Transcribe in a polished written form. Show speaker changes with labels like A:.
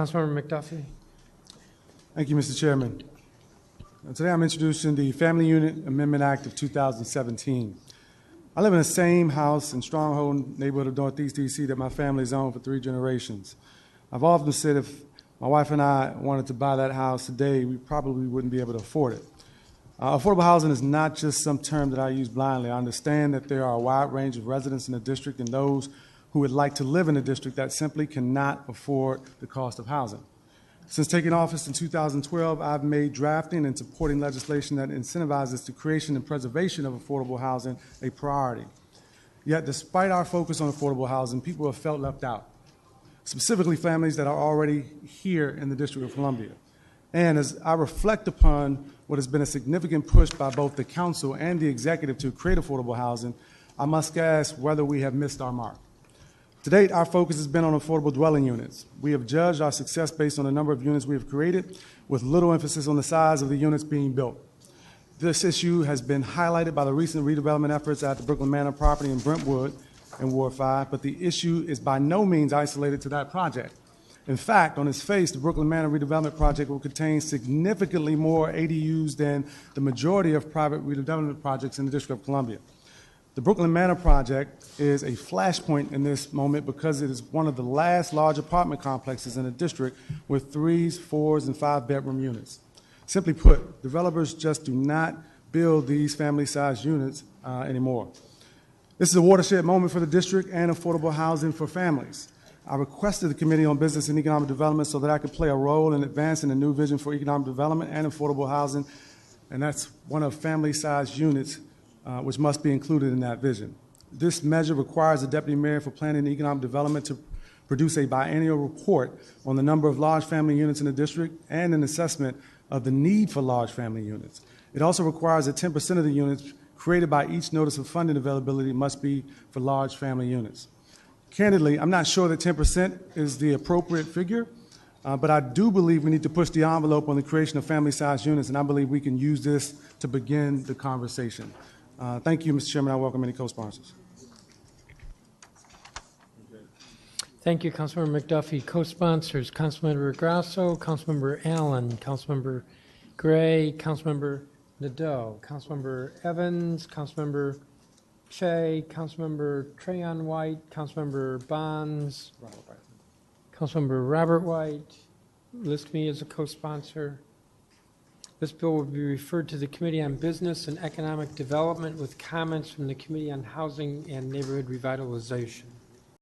A: Councilmember McDuffie.
B: Thank you, Mr. Chairman. Today I'm introducing the Family Unit Amendment Act of 2017. I live in the same house in Stronghold neighborhood of Northeast D.C. that my family's owned for 3 generations. I've often said if my wife and I wanted to buy that house today, we probably wouldn't be able to afford it. Affordable housing is not just some term that I use blindly. I understand that there are a wide range of residents in the district and those who would like to live in the district that simply cannot afford the cost of housing. Since taking office in 2012, I've made drafting and supporting legislation that incentivizes the creation and preservation of affordable housing a priority. Yet, despite our focus on affordable housing, people have felt left out, specifically families that are already here in the District of Columbia. And as I reflect upon what has been a significant push by both the council and the executive to create affordable housing, I must ask whether we have missed our mark. To date, our focus has been on affordable dwelling units. We have judged our success based on the number of units we have created, with little emphasis on the size of the units being built. This issue has been highlighted by the recent redevelopment efforts at the Brooklyn Manor property in Brentwood in Ward 5, but the issue is by no means isolated to that project. In fact, on its face, the Brooklyn Manor redevelopment project will contain significantly more ADUs than the majority of private redevelopment projects in the District of Columbia. The Brooklyn Manor project is a flashpoint in this moment because it is one of the last large apartment complexes in the district with 3s, 4s, and 5-bedroom units. Simply put, developers just do not build these family-sized units anymore. This is a watershed moment for the district and affordable housing for families. I requested the Committee on Business and Economic Development so that I could play a role in advancing a new vision for economic development and affordable housing, and that's one of family-sized units which must be included in that vision. This measure requires the Deputy Mayor for Planning and Economic Development to produce a biennial report on the number of large family units in the district and an assessment of the need for large family units. It also requires that 10% of the units created by each notice of funding availability must be for large family units. Candidly, I'm not sure that 10% is the appropriate figure, but I do believe we need to push the envelope on the creation of family-sized units, and I believe we can use this to begin the conversation. Thank you, Mr. Chairman. I welcome any co-sponsors.
A: Thank you, Councilmember McDuffie. Co-sponsors, Councilmember Grasso, Councilmember Allen, Councilmember Gray, Councilmember Nadeau, Councilmember Evans, Councilmember Che, Councilmember Trayon White, Councilmember Bonds, Councilmember Robert White. List me as a co-sponsor. This bill will be referred to the Committee on Business and Economic Development with comments from the Committee on Housing and Neighborhood Revitalization.